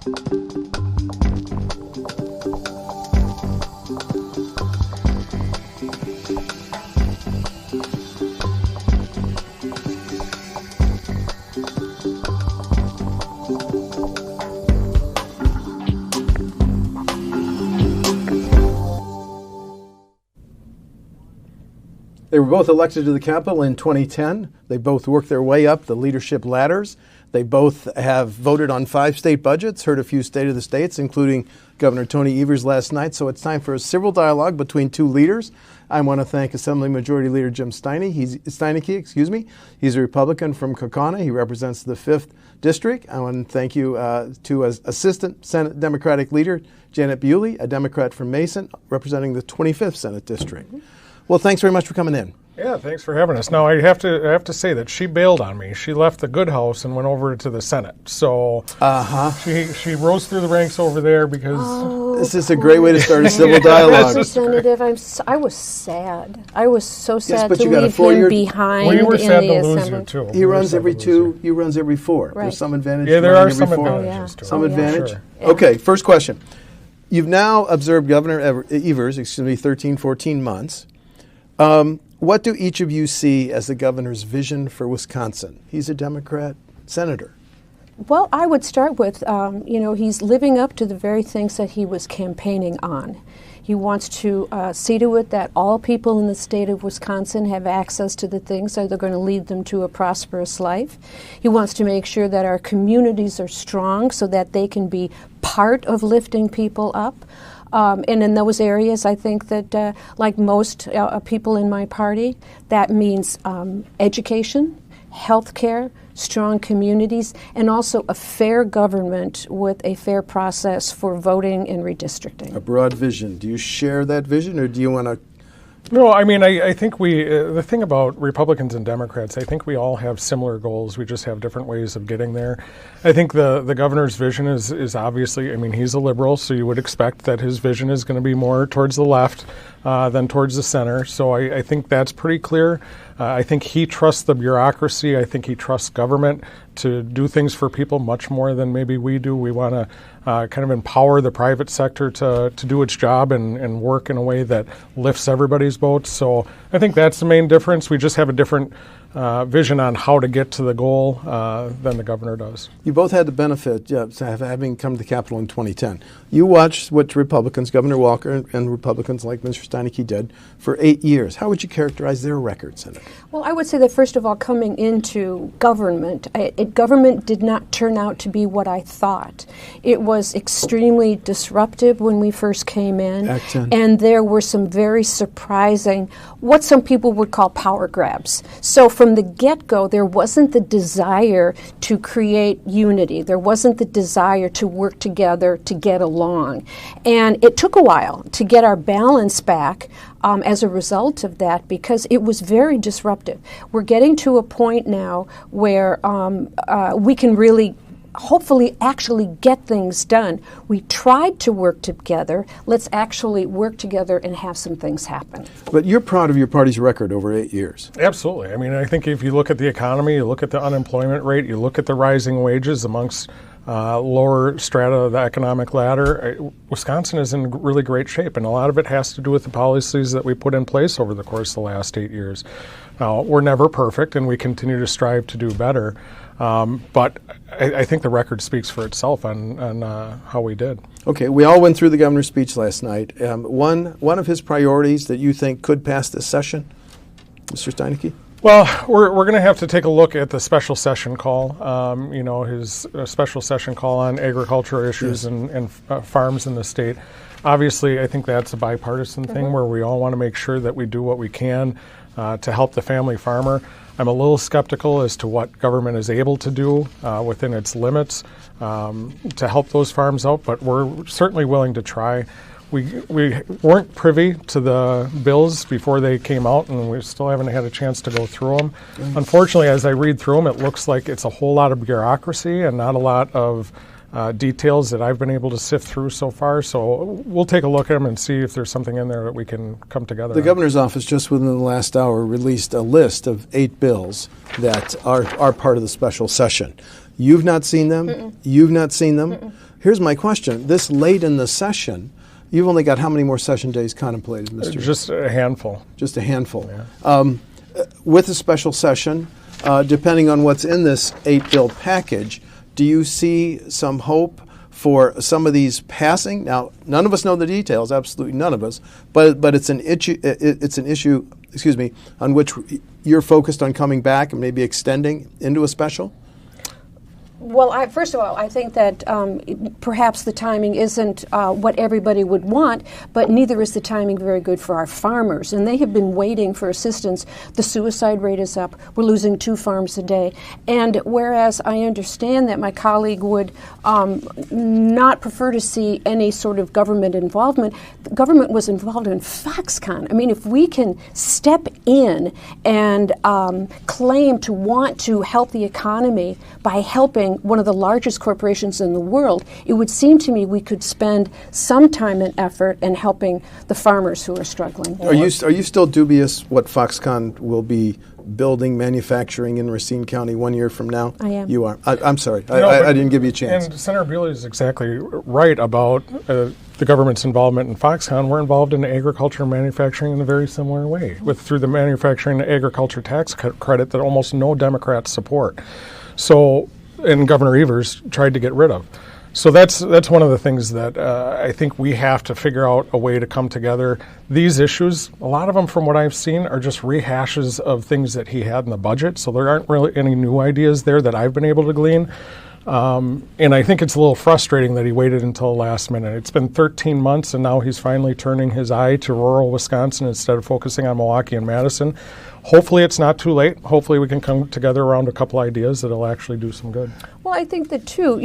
They were both elected to the Capitol in 2010. They both worked their way up the leadership ladders. They both have voted on 5 state budgets, heard a few State of the States, including Governor Tony Evers last night. So it's time for a civil dialogue between two leaders. I want to thank Assembly Majority Leader Jim Steineke. He's a Republican from R-Kaukauna. He represents the 5th District. I want to thank you to Assistant Senate Democratic Leader Janet Bewley, a Democrat from Mason, representing the 25th Senate District. Well, thanks very much for coming in. Yeah, thanks for having us. Now, I have to say that she bailed on me. She left the good house and went over to the Senate. So she rose through the ranks over there because... this is a great way to start a civil dialogue. Representative, I was sad. I was so sad but to you got a leave 4-year him behind we were in sad the to lose Assembly. you, too. He runs every 2, you runs every 4. Right. There's some advantage. Yeah, there are some every 4. advantages to it. Some advantage? Sure. Yeah. Okay, first question. You've now observed Governor Evers, 13, 14 months. What do each of you see as the governor's vision for Wisconsin? He's a Democrat senator. Well, I would start with, he's living up to the very things that he was campaigning on. He wants to see to it that all people in the state of Wisconsin have access to the things that are going to lead them to a prosperous life. He wants to make sure that our communities are strong so that they can be part of lifting people up. And in those areas, I think that, like most people in my party, that means education, health care, strong communities, and also a fair government with a fair process for voting and redistricting. A broad vision. Do you share that vision, or do you want to? No, I mean, I think the thing about Republicans and Democrats, I think we all have similar goals. We just have different ways of getting there. I think the governor's vision is obviously, I mean, he's a liberal, so you would expect that his vision is going to be more towards the left than towards the center. So I think that's pretty clear. I think he trusts the bureaucracy. I think he trusts government to do things for people much more than maybe we do. We want to kind of empower the private sector to do its job and work in a way that lifts everybody's boats. So I think that's the main difference. We just have a different vision on how to get to the goal than the governor does. You both had the benefit of having come to the Capitol in 2010. You watched what Republicans, Governor Walker and Republicans like Mr. Steineke did for 8 years. How would you characterize their record, Senator? Well, I would say that first of all, coming into government, government did not turn out to be what I thought. It was extremely disruptive when we first came in, and there were some very surprising, what some people would call power grabs. So from the get-go, there wasn't the desire to create unity. There wasn't the desire to work together to get along. And it took a while to get our balance back as a result of that, because it was very disruptive. We're getting to a point now where we can really hopefully actually get things done. We tried to work together. Let's actually work together and have some things happen. But you're proud of your party's record over 8 years. Absolutely. I mean, I think if you look at the economy, you look at the unemployment rate, you look at the rising wages amongst lower strata of the economic ladder, Wisconsin is in really great shape, and a lot of it has to do with the policies that we put in place over the course of the last 8 years. Now, we're never perfect, and we continue to strive to do better, but I think the record speaks for itself on how we did. Okay, we all went through the governor's speech last night. One of his priorities that you think could pass this session, Mr. Steineke? Well, we're going to have to take a look at the special session call, his special session call on agricultural issues and farms in the state. Obviously, I think that's a bipartisan thing where we all want to make sure that we do what we can to help the family farmer. I'm a little skeptical as to what government is able to do within its limits to help those farms out, but we're certainly willing to try. We weren't privy to the bills before they came out, and we still haven't had a chance to go through them. Unfortunately, as I read through them, it looks like it's a whole lot of bureaucracy and not a lot of details that I've been able to sift through so far. So we'll take a look at them and see if there's something in there that we can come together The on. governor's office just within the last hour released a list of 8 bills that are part of the special session. You've not seen them. Mm-mm. You've not seen them. Mm-mm. Here's my question. This late in the session, you've only got how many more session days contemplated, Mr. Just a handful. Just a handful. Yeah. With a special session, depending on what's in this 8-bill package, do you see some hope for some of these passing? Now, none of us know the details, absolutely none of us, but it's an issue. It's an issue, on which you're focused on coming back and maybe extending into a special. Well, first of all, I think that perhaps the timing isn't what everybody would want, but neither is the timing very good for our farmers. And they have been waiting for assistance. The suicide rate is up. We're losing 2 farms a day. And whereas I understand that my colleague would not prefer to see any sort of government involvement, the government was involved in Foxconn. I mean, if we can step in and claim to want to help the economy by helping one of the largest corporations in the world, it would seem to me we could spend some time and effort in helping the farmers who are struggling. Are you still dubious what Foxconn will be building, manufacturing in Racine County 1 year from now? I am. You are. I'm sorry. I didn't give you a chance. And Senator Bewley is exactly right about the government's involvement in Foxconn. We're involved in agriculture and manufacturing in a very similar way, through the manufacturing and agriculture tax credit that almost no Democrats support. So, and Governor Evers tried to get rid of. So that's one of the things that I think we have to figure out a way to come together. These issues, a lot of them from what I've seen, are just rehashes of things that he had in the budget. So there aren't really any new ideas there that I've been able to glean. And I think it's a little frustrating that he waited until the last minute. It's been 13 months, and now he's finally turning his eye to rural Wisconsin instead of focusing on Milwaukee and Madison. Hopefully it's not too late. Hopefully we can come together around a couple ideas that'll actually do some good. Well, I think that too,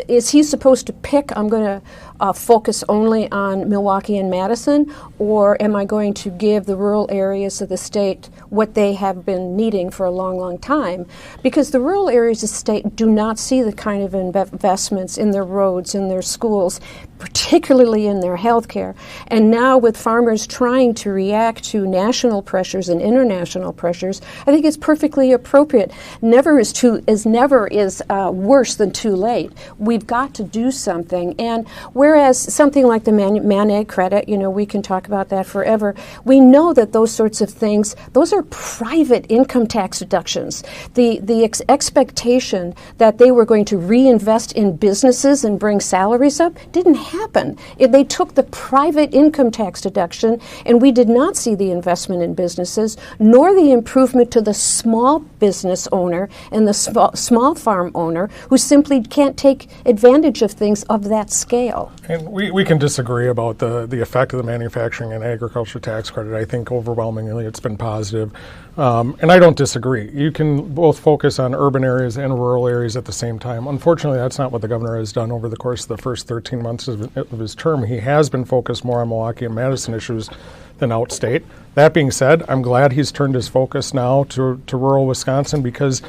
is he supposed to pick, I'm going to focus only on Milwaukee and Madison, or am I going to give the rural areas of the state what they have been needing for a long, long time? Because the rural areas of the state do not see the kind of investments in their roads, in their schools, particularly in their health care. And now with farmers trying to react to national pressures and international pressures, I think it's perfectly appropriate. Never is worse than too late. We've got to do something. And whereas something like the man-ag credit, we can talk about that forever, we know that those sorts of things, those are private income tax deductions. The expectation that they were going to reinvest in businesses and bring salaries up didn't happen. They took the private income tax deduction, and we did not see the investment in businesses, nor the improvement to the small business owner and the small farm owner who simply can't take advantage of things of that scale. And we can disagree about the effect of the manufacturing and agriculture tax credit. I think overwhelmingly it's been positive. And I don't disagree. You can both focus on urban areas and rural areas at the same time. Unfortunately, that's not what the governor has done over the course of the first 13 months of his term. He has been focused more on Milwaukee and Madison issues than outstate. That being said, I'm glad he's turned his focus now to rural Wisconsin because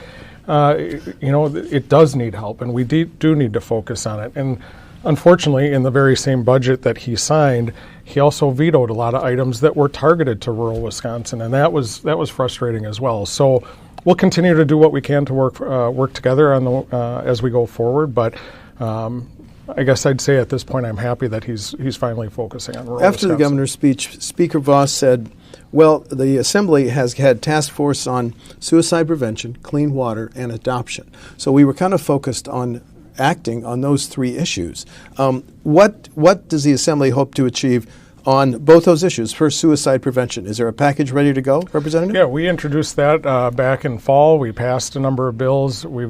it does need help, and we do need to focus on it. And unfortunately, in the very same budget that he signed, he also vetoed a lot of items that were targeted to rural Wisconsin, and that was frustrating as well. So we'll continue to do what we can to work together on as we go forward. But I guess I'd say at this point I'm happy that he's finally focusing on rural After Wisconsin. the governor's speech, Speaker Voss said, well, the Assembly has had task force on suicide prevention, clean water, and adoption. So we were kind of focused on acting on those 3 issues. What does the Assembly hope to achieve on both those issues? First, suicide prevention. Is there a package ready to go, Representative? Yeah, we introduced that back in fall. We passed a number of bills. We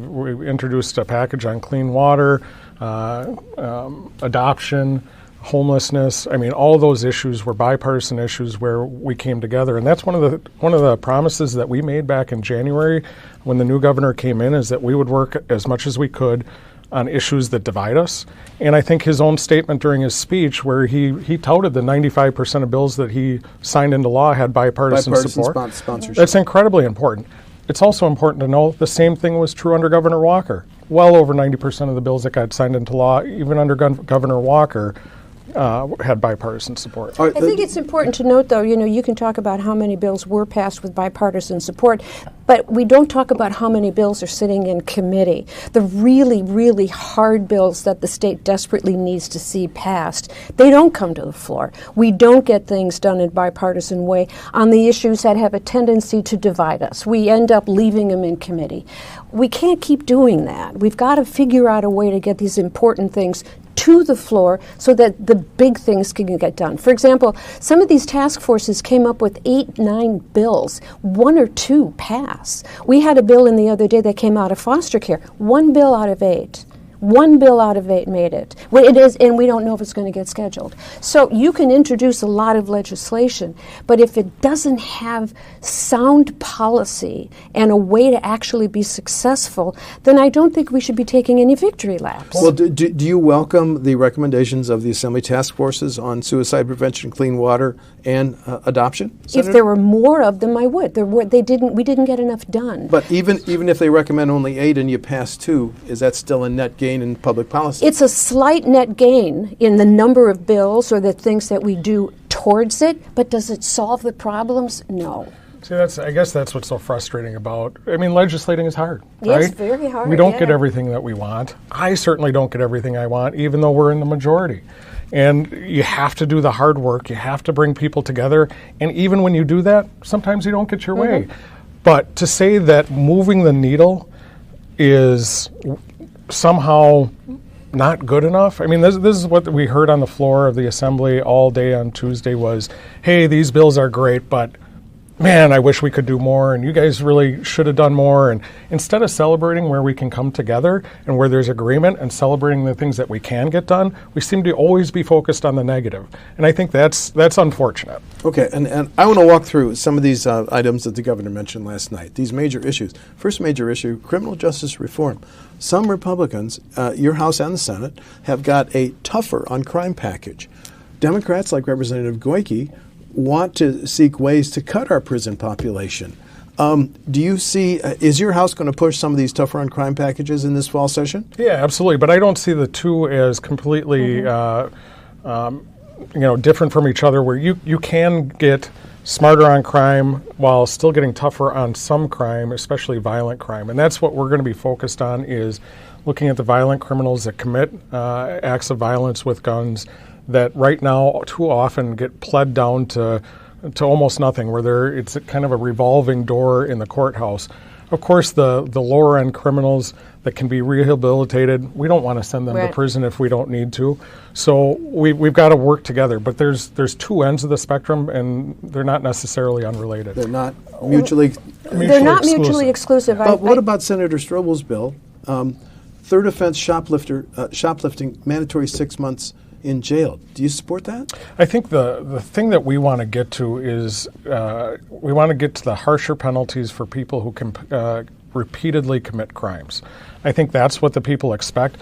introduced a package on clean water, adoption, homelessness. I mean, all those issues were bipartisan issues where we came together, and that's one of the promises that we made back in January when the new governor came in, is that we would work as much as we could on issues that divide us. And I think his own statement during his speech, where he touted the 95% of bills that he signed into law had bipartisan support. Sponsorship. That's incredibly important. It's also important to know the same thing was true under Governor Walker. well over 90% of the bills that got signed into law, even under Governor Walker, had bipartisan support. I think it's important to note, though, you can talk about how many bills were passed with bipartisan support, but we don't talk about how many bills are sitting in committee. The really, really hard bills that the state desperately needs to see passed, they don't come to the floor. We don't get things done in bipartisan way on the issues that have a tendency to divide us. We end up leaving them in committee. We can't keep doing that. We've got to figure out a way to get these important things to the floor so that the big things can get done. For example, some of these task forces came up with 8, 9 bills. 1 or 2 pass. We had a bill in the other day that came out of foster care. 1 bill out of 8. 1 bill out of 8 made it. Well, it is, and we don't know if it's going to get scheduled. So you can introduce a lot of legislation, but if it doesn't have sound policy and a way to actually be successful, then I don't think we should be taking any victory laps. Well, do you welcome the recommendations of the Assembly task forces on suicide prevention, clean water, and adoption, Senator? If there were more of them, I would. We didn't get enough done. But even if they recommend only 8 and you pass 2, is that still a net gain in public policy? It's a slight net gain in the number of bills or the things that we do towards it, but does it solve the problems? No. See, I guess that's what's so frustrating about, legislating is hard, right? Yes, very hard. We don't get everything that we want. I certainly don't get everything I want, even though we're in the majority. And you have to do the hard work. You have to bring people together. And even when you do that, sometimes you don't get your way. But to say that moving the needle is somehow not good enough. This is what we heard on the floor of the Assembly all day on Tuesday was, hey, these bills are great, but man, I wish we could do more, and you guys really should have done more. And instead of celebrating where we can come together and where there's agreement and celebrating the things that we can get done, we seem to always be focused on the negative. And I think that's unfortunate. Okay, and I want to walk through some of these items that the governor mentioned last night, these major issues. First major issue, criminal justice reform. Some Republicans, your House and the Senate, have got a tougher on crime package. Democrats like Representative Goyke want to seek ways to cut our prison population. Do you see, is your House going to push some of these tougher on crime packages in this fall session? Yeah, absolutely. But I don't see the two as completely different from each other, where you can get smarter on crime while still getting tougher on some crime, especially violent crime. And that's what we're going to be focused on, is looking at the violent criminals that commit acts of violence with guns that right now too often get pled down to almost nothing, where it's kind of a revolving door in the courthouse. Of course, the lower end criminals that can be rehabilitated, we don't want to send them to prison if we don't need to. So we've got to work together. But there's 2 ends of the spectrum, and they're not necessifting unrelated. They're not mutually exclusive. But what about Senator Strobel's bill? Third offense shoplifting, mandatory 6 months in jail. Do you support that? I think the thing that we want to get to is we want to get to the harsher penalties for people who can repeatedly commit crimes. I think that's what the people expect.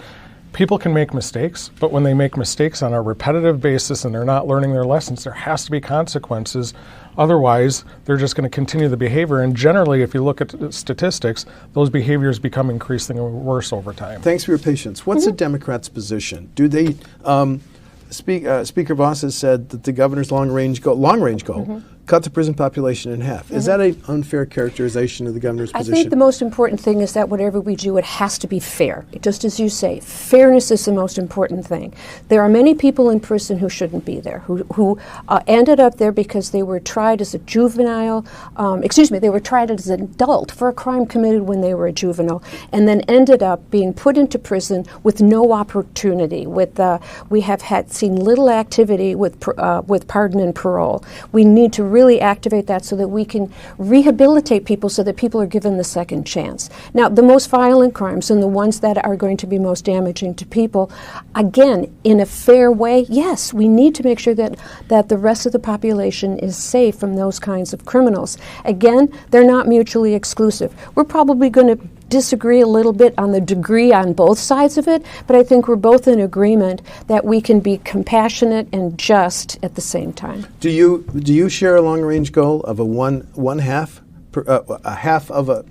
People can make mistakes, but when they make mistakes on a repetitive basis and they're not learning their lessons, there has to be consequences. Otherwise, they're just going to continue the behavior. And generally, if you look at the statistics, those behaviors become increasingly worse over time. Thanks for your patience. What's the Democrats' position? Do they, Speaker Voss has said that the governor's long-range goal, cut the prison population in half. Is that an unfair characterization of the governor's position? I think the most important thing is that whatever we do, it has to be fair. Just as you say, fairness is the most important thing. There are many people in prison who shouldn't be there, who ended up there because they were tried as a juvenile, they were tried as an adult for a crime committed when they were a juvenile, and then ended up being put into prison with no opportunity. We have seen little activity with pardon and parole. We need to really activate that so that we can rehabilitate people so that people are given the second chance. Now, the most violent crimes and the ones that are going to be most damaging to people, again, in a fair way, yes, we need to make sure that the rest of the population is safe from those kinds of criminals. Again, they're not mutually exclusive. We're probably going to disagree a little bit on the degree on both sides of it, but I think we're both in agreement that we can be compassionate and just at the same time. Do you share a long-range goal of a half of a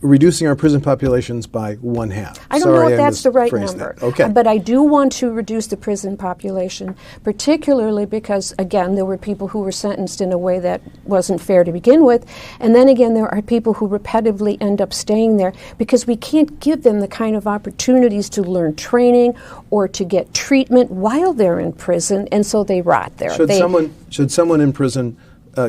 reducing our prison populations by 1/2. I don't know if that's the right number. Okay. But I do want to reduce the prison population, particularly because, again, there were people who were sentenced in a way that wasn't fair to begin with. And then again, there are people who repetitively end up staying there because we can't give them the kind of opportunities to learn training or to get treatment while they're in prison, and so they rot there. Should someone in prison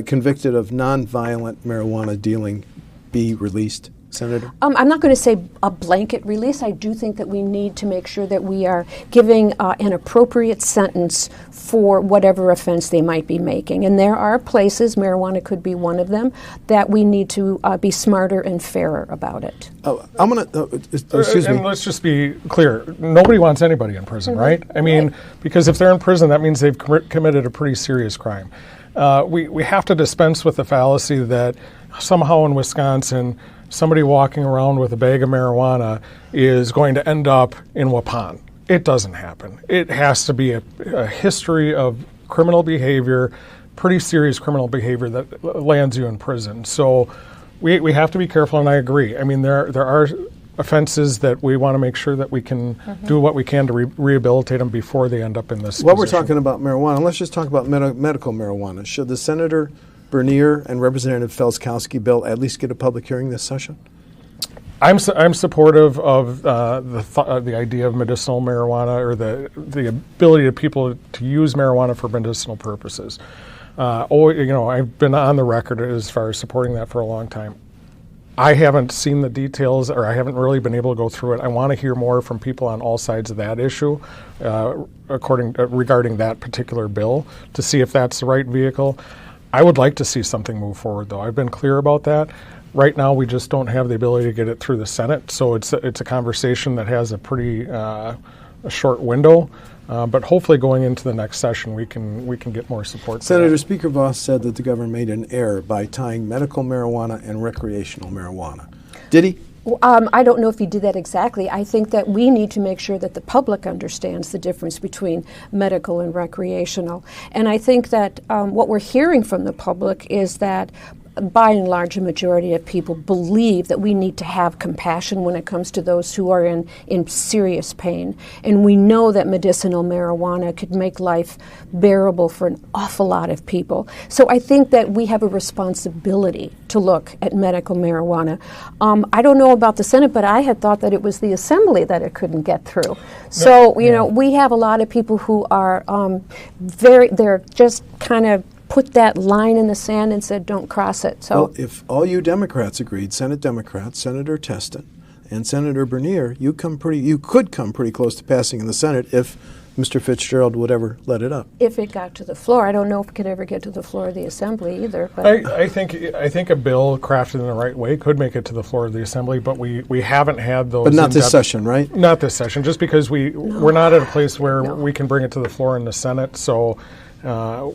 convicted of nonviolent marijuana dealing be released, Senator? I'm not going to say a blanket release. I do think that we need to make sure that we are giving an appropriate sentence for whatever offense they might be making. And there are places, marijuana could be one of them, that we need to be smarter and fairer about it. I'm going to, excuse me. And let's just be clear. Nobody wants anybody in prison, right? I mean, because if they're in prison, that means they've committed a pretty serious crime. We have to dispense with the fallacy that somehow in Wisconsin, somebody walking around with a bag of marijuana is going to end up in Waupun. It doesn't happen. It has to be a history of criminal behavior, pretty serious criminal behavior that lands you in prison. So we have to be careful, and I agree. I mean, there are offenses that we want to make sure that we can do what we can to rehabilitate them before they end up in this While position. we're talking about marijuana, let's just talk about medical marijuana. Should the Senator Bernier and Representative Felskowski bill at least get a public hearing this session? I'm supportive of the idea of medicinal marijuana, or the ability of people to use marijuana for medicinal purposes. I've been on the record as far as supporting that for a long time. I haven't seen the details, or I haven't really been able to go through it. I want to hear more from people on all sides of that issue, regarding that particular bill, to see if that's the right vehicle. I would like to see something move forward, though. I've been clear about that. Right now, we just don't have the ability to get it through the Senate, so it's a conversation that has a pretty a short window. But hopefully, going into the next session, we can get more support. Senator, Speaker Voss said that the governor made an error by tying medical marijuana and recreational marijuana. Did he? I don't know if he did that exactly. I think that we need to make sure that the public understands the difference between medical and recreational. And I think that what we're hearing from the public is that by and large, a majority of people believe that we need to have compassion when it comes to those who are in serious pain. And we know that medicinal marijuana could make life bearable for an awful lot of people. So I think that we have a responsibility to look at medical marijuana. I don't know about the Senate, but I had thought that it was the Assembly that it couldn't get through. So, we have a lot of people who are they're just kind of put that line in the sand and said, don't cross it. So, well, if all you Democrats agreed, Senate Democrats, Senator Teston, and Senator Bernier, you could come pretty close to passing in the Senate if Mr. Fitzgerald would ever let it up. If it got to the floor. I don't know if it could ever get to the floor of the Assembly either. But I think a bill crafted in the right way could make it to the floor of the Assembly, but we haven't had those. But not this session, right? Not this session, just because we're not at a place where we can bring it to the floor in the Senate. So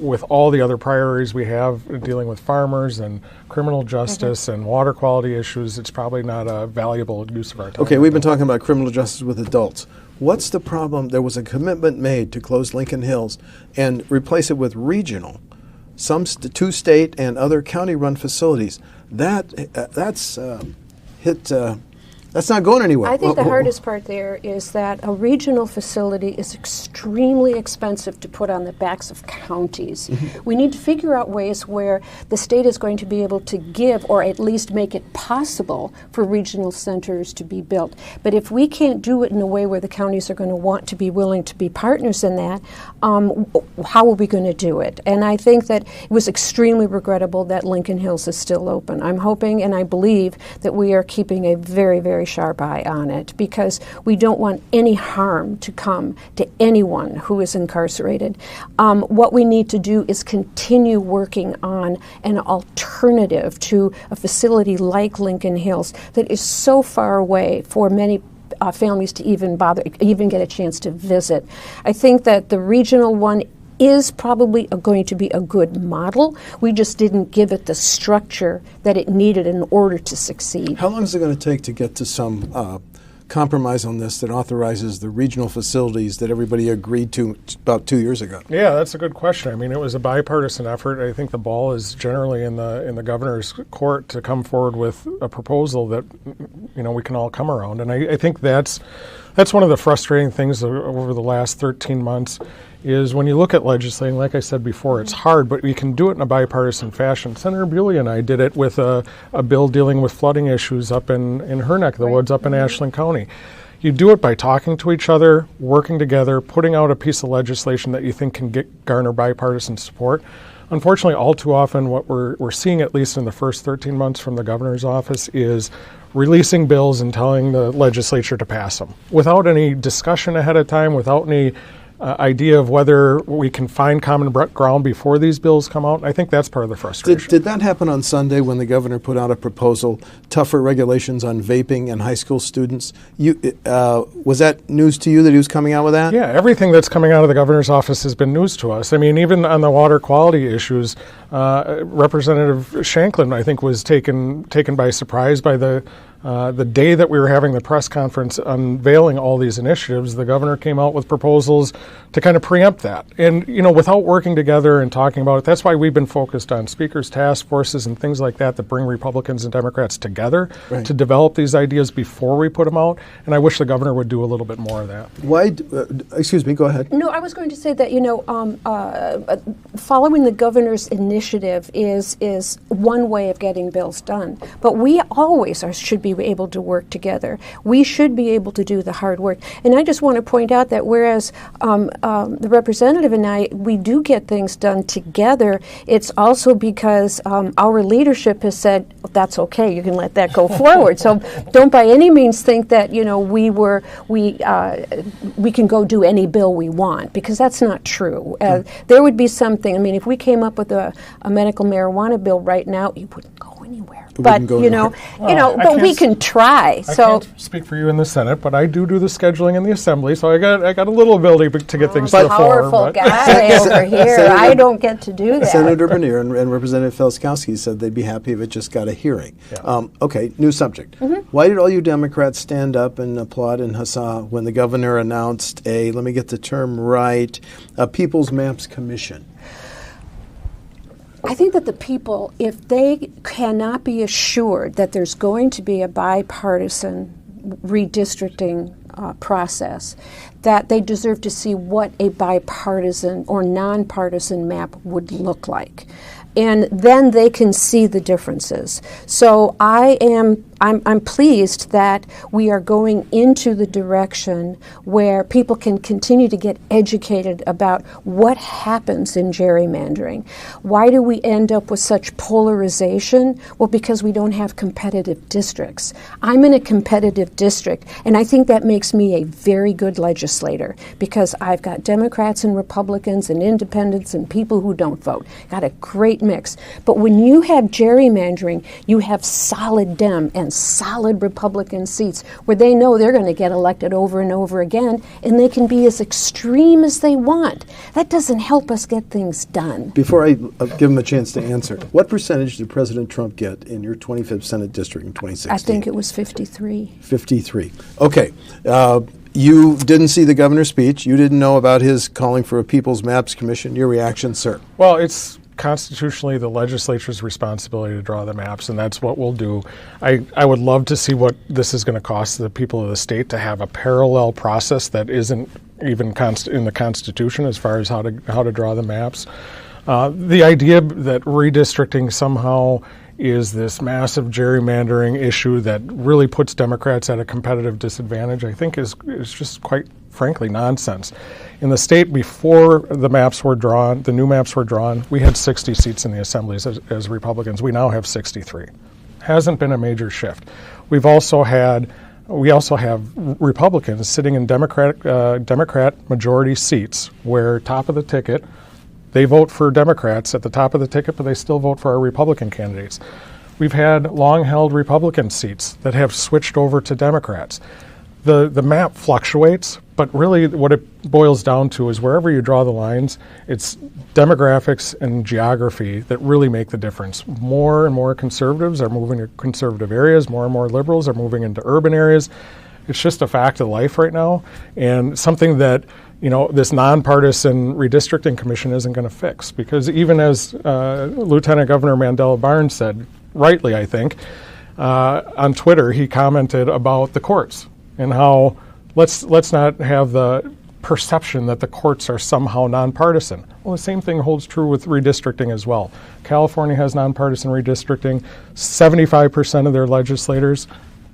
with all the other priorities we have dealing with farmers and criminal justice and water quality issues, it's probably not a valuable use of our time. Okay, we've been talking about criminal justice with adults. What's the problem? There was a commitment made to close Lincoln Hills and replace it with regional, some two state and other county-run facilities. That's not going anywhere. I think the hardest part there is that a regional facility is extremely expensive to put on the backs of counties. We need to figure out ways where the state is going to be able to give, or at least make it possible for regional centers to be built. But if we can't do it in a way where the counties are going to want to be willing to be partners in that, how are we going to do it? And I think that it was extremely regrettable that Lincoln Hills is still open. I'm hoping and I believe that we are keeping a very, very sharp eye on it, because we don't want any harm to come to anyone who is incarcerated. What we need to do is continue working on an alternative to a facility like Lincoln Hills that is so far away for many families to even get a chance to visit. I think that the regional one is probably going to be a good model. We just didn't give it the structure that it needed in order to succeed. How long is it going to take to get to some compromise on this that authorizes the regional facilities that everybody agreed to about 2 years ago? Yeah, that's a good question. I mean, it was a bipartisan effort. I think the ball is generally in the governor's court to come forward with a proposal that we can all come around. And I think that's one of the frustrating things over the last 13 months is when you look at legislating, like I said before, it's hard, but we can do it in a bipartisan fashion. Senator Bewley and I did it with a bill dealing with flooding issues up in her neck of the woods up in Ashland County. You do it by talking to each other, working together, putting out a piece of legislation that you think can garner bipartisan support. Unfortunately, all too often what we're seeing, at least in the first 13 months from the governor's office, is releasing bills and telling the legislature to pass them without any discussion ahead of time, without any idea of whether we can find common ground before these bills come out. I think that's part of the frustration. Did that happen on Sunday when the governor put out a proposal, tougher regulations on vaping and high school students? Was that news to you that he was coming out with that? Yeah, everything that's coming out of the governor's office has been news to us. I mean, even on the water quality issues, Representative Shanklin, I think, was taken by surprise by the day that we were having the press conference unveiling all these initiatives. The governor came out with proposals to kind of preempt that. And, without working together and talking about it, that's why we've been focused on speakers' task forces and things like that bring Republicans and Democrats together to develop these ideas before we put them out. And I wish the governor would do a little bit more of that. Why? Excuse me, go ahead. No, I was going to say that, following the governor's initiative is one way of getting bills done. But we always should be able to work together. We should be able to do the hard work. And I just want to point out that whereas the representative and I, we do get things done together, it's also because our leadership has said, that's okay, you can let that go forward. So don't by any means think that, we can go do any bill we want, because that's not true. There would be something, if we came up with a medical marijuana bill right now, it wouldn't go anywhere. But but we can try. I can't speak for you in the Senate, but I do the scheduling in the Assembly, so I got a little ability to get things to the floor. Powerful guy over here. I don't get to do that. Senator Bernier and Representative Felskowski said they'd be happy if it just got a hearing. Yeah. Okay, new subject. Why did all you Democrats stand up and applaud and huzzah when the governor announced let me get the term right, a People's Maps Commission? I think that the people, if they cannot be assured that there's going to be a bipartisan redistricting process, that they deserve to see what a bipartisan or nonpartisan map would look like. And then they can see the differences. So I'm pleased that we are going into the direction where people can continue to get educated about what happens in gerrymandering. Why do we end up with such polarization? Well, because we don't have competitive districts. I'm in a competitive district, and I think that makes me a very good legislator, because I've got Democrats and Republicans and independents and people who don't vote. Got a great mix. But when you have gerrymandering, you have solid Dem and solid Republican seats where they know they're going to get elected over and over again, and they can be as extreme as they want. That doesn't help us get things done. Before I give him a chance to answer, what percentage did President Trump get in your 25th Senate district in 2016? I think it was 53. 53. Okay. You didn't see the governor's speech. You didn't know about his calling for a People's Maps Commission. Your reaction, sir? Well, it's constitutionally the legislature's responsibility to draw the maps, and that's what we'll do. I would love to see what this is going to cost the people of the state to have a parallel process that isn't even in the Constitution as far as how to draw the maps. The idea that redistricting somehow is this massive gerrymandering issue that really puts Democrats at a competitive disadvantage, I think is just quite frankly nonsense. In the state, before the maps were drawn, the new maps were drawn, we had 60 seats in the assemblies as Republicans. We now have 63. Hasn't been a major shift. We also have Republicans sitting in Democrat majority seats where top of the ticket, they vote for Democrats at the top of the ticket, but they still vote for our Republican candidates. We've had long-held Republican seats that have switched over to Democrats. The map fluctuates, but really what it boils down to is wherever you draw the lines, it's demographics and geography that really make the difference. More and more conservatives are moving to conservative areas, more and more liberals are moving into urban areas, It's just a fact of life right now, and something that this nonpartisan redistricting commission isn't going to fix. Because even as Lieutenant Governor Mandela Barnes said, rightly I think, on Twitter, he commented about the courts and how let's not have the perception that the courts are somehow nonpartisan. Well, the same thing holds true with redistricting as well. California has nonpartisan redistricting. 75% of their legislators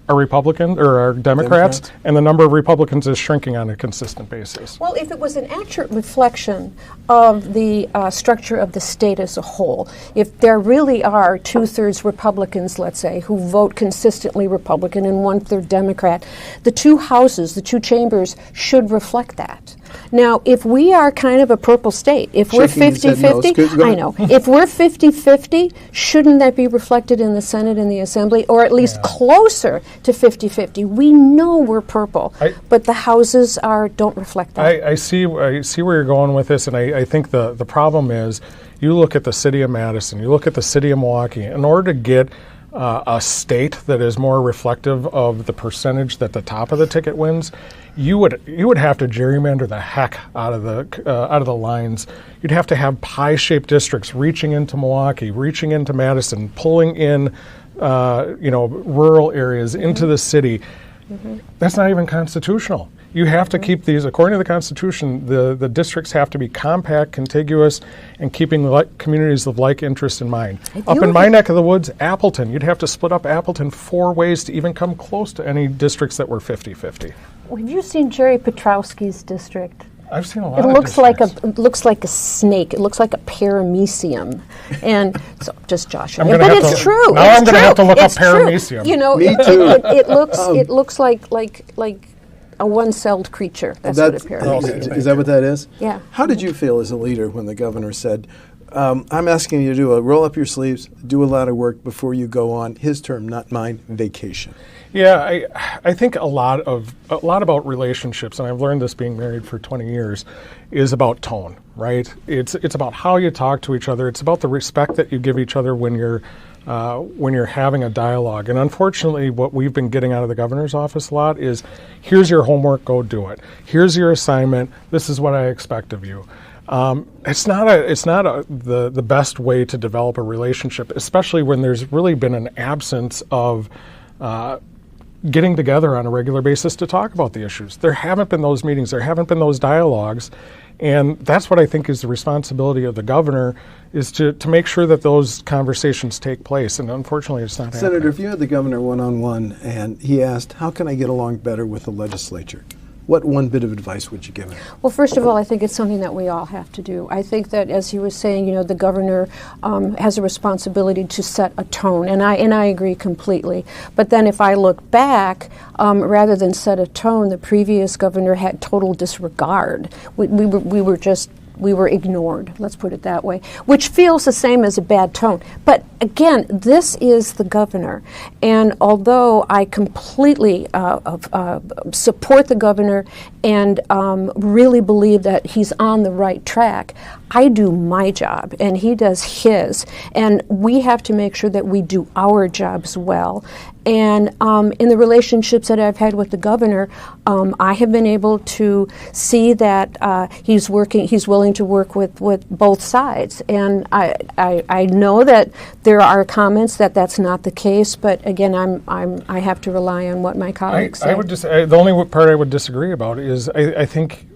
are Republican or are Democrats, and the number of Republicans is shrinking on a consistent basis. Well, if it was an accurate reflection of the structure of the state as a whole, if there really are 2/3 Republicans, let's say, who vote consistently Republican and 1/3 Democrat, the two houses, the two chambers should reflect that. Now, if we are kind of a purple state, if we're 50-50, I know, if we're 50-50, shouldn't that be reflected in the Senate and the Assembly, or at least closer to 50-50? We know we're purple, but the houses don't reflect that. I see where you're going with this, and I think the problem is, you look at the city of Madison, you look at the city of Milwaukee, in order to get a state that is more reflective of the percentage that the top of the ticket wins, you would have to gerrymander the heck out of the lines. You'd have to have pie-shaped districts reaching into Milwaukee, reaching into Madison, pulling in rural areas into the city. That's not even constitutional. You have to keep these, according to the Constitution, the districts have to be compact, contiguous, and keeping communities of like interest in mind. Up in my neck of the woods, Appleton, you'd have to split up Appleton 4 ways to even come close to any districts that were 50-50. Have you seen Jerry Petrowski's district? I've seen a lot it of looks districts. It looks like a snake. It looks like a paramecium. And so, just joshing. But it's true. Now I'm going to have to look up paramecium. Me too. It looks like a one-celled creature. That's what a paramecium is. Is that what that is? Yeah. How did you feel as a leader when the governor said, I'm asking you to roll up your sleeves, do a lot of work before you go on his term, not mine, vacation? Yeah, I think a lot about relationships, and I've learned this being married for 20 years, is about tone, right? It's about how you talk to each other. It's about the respect that you give each other when you're having a dialogue. And unfortunately, what we've been getting out of the governor's office a lot is, here's your homework, go do it. Here's your assignment. This is what I expect of you. It's not the best way to develop a relationship, especially when there's really been an absence of getting together on a regular basis to talk about the issues. There haven't been those meetings. There haven't been those dialogues. And that's what I think is the responsibility of the governor, is to make sure that those conversations take place. And unfortunately, it's not happening. Senator, if you had the governor one-on-one and he asked, how can I get along better with the legislature? What one bit of advice would you give him? Well, first of all, I think it's something that we all have to do. I think that, as you were saying, the governor has a responsibility to set a tone, and I agree completely. But then, if I look back, rather than set a tone, the previous governor had total disregard. We were ignored, let's put it that way, which feels the same as a bad tone. But again, this is the governor. And although I completely support the governor and really believe that he's on the right track, I do my job and he does his. And we have to make sure that we do our jobs well. And in the relationships that I've had with the governor, I have been able to see that he's willing to work with both sides. And I know that there are comments that that's not the case, but again, I have to rely on what my colleagues say. The only part I would disagree about is I think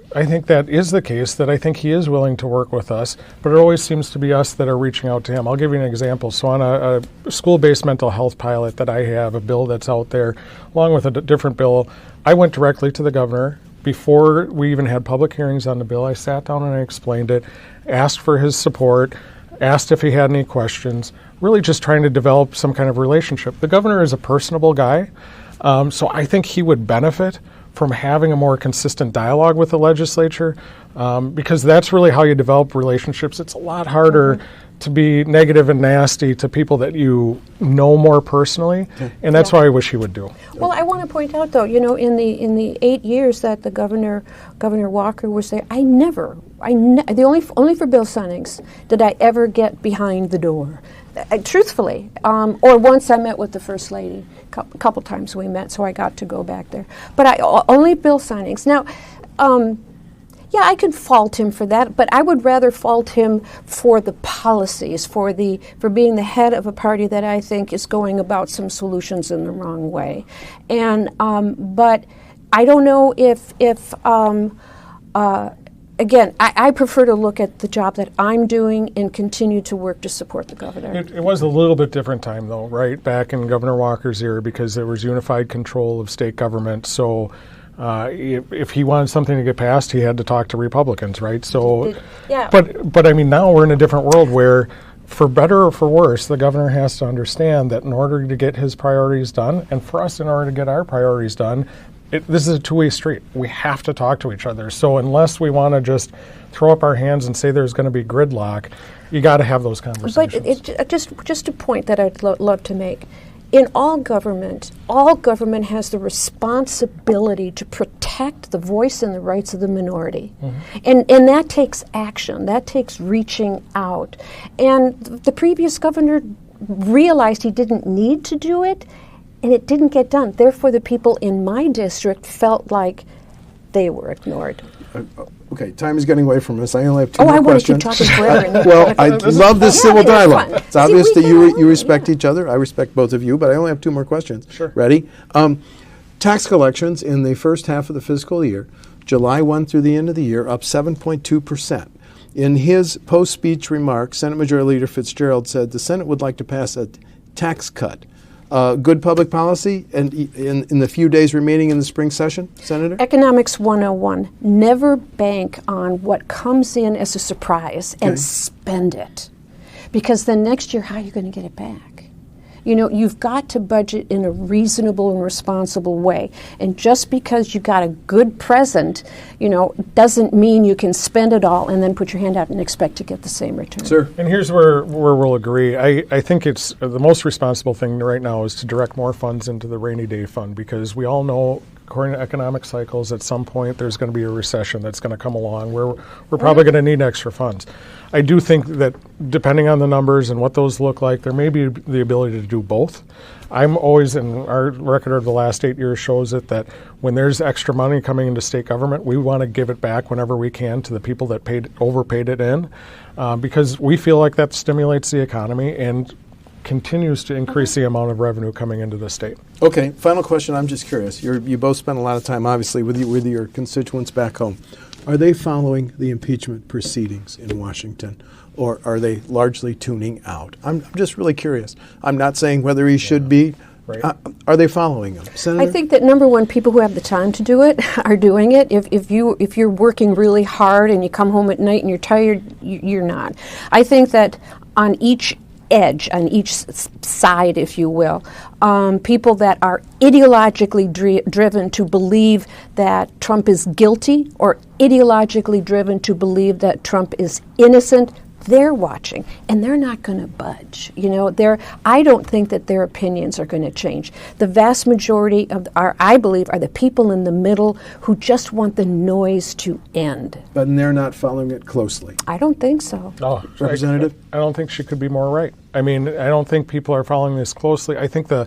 that is the case, that I think he is willing to work with us, but it always seems to be us that are reaching out to him. I'll give you an example. So on a school-based mental health pilot that I have, a bill that's out there, along with a different bill, I went directly to the governor. Before we even had public hearings on the bill, I sat down and I explained it, asked for his support, asked if he had any questions, really just trying to develop some kind of relationship. The governor is a personable guy, so I think he would benefit from having a more consistent dialogue with the legislature, because that's really how you develop relationships. It's a lot harder to be negative and nasty to people that you know more personally, and that's what I wish he would do. Well, I want to point out, though, in the 8 years that the Governor Walker was there, only for bill signings did I ever get behind the door. truthfully. Or once I met with the First Lady. A couple times we met, so I got to go back there. But only bill signings. Now, yeah, I could fault him for that, but I would rather fault him for the policies, for being the head of a party that I think is going about some solutions in the wrong way. And but I don't know if again, I prefer to look at the job that I'm doing and continue to work to support the governor. It was a little bit different time, though, right? Back in Governor Walker's era, because there was unified control of state government. So if he wanted something to get passed, he had to talk to Republicans, right? So, yeah. But I mean, now we're in a different world where, for better or for worse, the governor has to understand that in order to get his priorities done, and for us in order to get our priorities done, this is a two-way street. We have to talk to each other. So unless we want to just throw up our hands and say there's going to be gridlock, you got to have those conversations. But just a point that I'd love to make. In all government has the responsibility to protect the voice and the rights of the minority. Mm-hmm. And that takes action. That takes reaching out. And the previous governor realized he didn't need to do it, and it didn't get done. Therefore, the people in my district felt like they were ignored. Okay, time is getting away from us. I only have two more questions. I want to keep talking forever. Well, I love this civil dialogue. Fun. It's obvious that you respect each other. I respect both of you, but I only have two more questions. Sure. Ready? Tax collections in the first half of the fiscal year, July 1 through the end of the year, up 7.2%. In his post-speech remarks, Senate Majority Leader Fitzgerald said the Senate would like to pass a tax cut. Good public policy and in the few days remaining in the spring session, Senator? Economics 101. Never bank on what comes in as a surprise and spend it. Because then next year, how are you going to get it back? You know, you've got to budget in a reasonable and responsible way. And just because you got a good present, doesn't mean you can spend it all and then put your hand out and expect to get the same return. Sir. And here's where we'll agree. I think it's the most responsible thing right now is to direct more funds into the rainy day fund, because we all know, according to economic cycles, at some point there's going to be a recession that's going to come along where we're probably going to need extra funds. I do think that depending on the numbers and what those look like, there may be the ability to do both. I'm always, and our record of the last 8 years shows it, that when there's extra money coming into state government, we want to give it back whenever we can to the people that overpaid it in, because we feel like that stimulates the economy and continues to increase the amount of revenue coming into the state. Okay, final question. I'm just curious. You both spend a lot of time, obviously, with your constituents back home. Are they following the impeachment proceedings in Washington, or are they largely tuning out? I'm just really curious. I'm not saying whether he should be. Right. Are they following them, Senator? I think that number one, people who have the time to do it are doing it. If you're working really hard and you come home at night and you're tired, you're not. I think that on each edge, on each side, if you will, people that are ideologically driven to believe that Trump is guilty or ideologically driven to believe that Trump is innocent, they're watching, and they're not going to budge. I don't think that their opinions are going to change. The vast majority I believe, are the people in the middle who just want the noise to end. But they're not following it closely. I don't think so. Oh, Representative? I don't think she could be more right. I mean, I don't think people are following this closely. I think the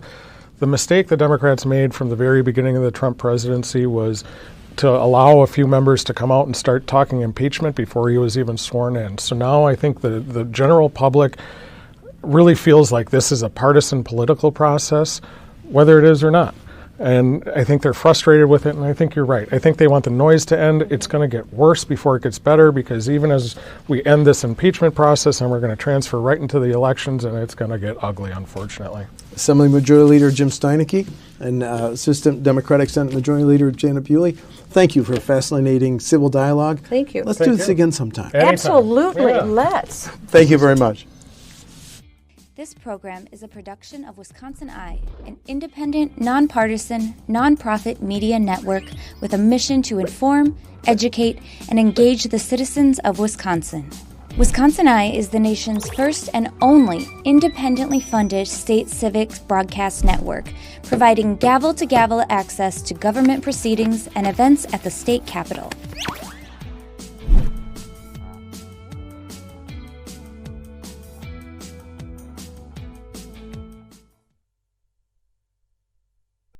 mistake the Democrats made from the very beginning of the Trump presidency was to allow a few members to come out and start talking impeachment before he was even sworn in. So now I think the general public really feels like this is a partisan political process, whether it is or not. And I think they're frustrated with it, and I think you're right. I think they want the noise to end. It's going to get worse before it gets better, because even as we end this impeachment process and we're going to transfer right into the elections, and it's going to get ugly, unfortunately. Assembly Majority Leader Jim Steineke and Assistant Democratic Senate Majority Leader Janet Bewley, thank you for a fascinating civil dialogue. Thank you. Let's do this again sometime. Anytime. Absolutely, Yeah. let's. Thank you very much. This program is a production of WisconsinEye, an independent, nonpartisan, nonprofit media network with a mission to inform, educate, and engage the citizens of Wisconsin. WisconsinEye is the nation's first and only independently funded state civic broadcast network, providing gavel-to-gavel access to government proceedings and events at the state capitol.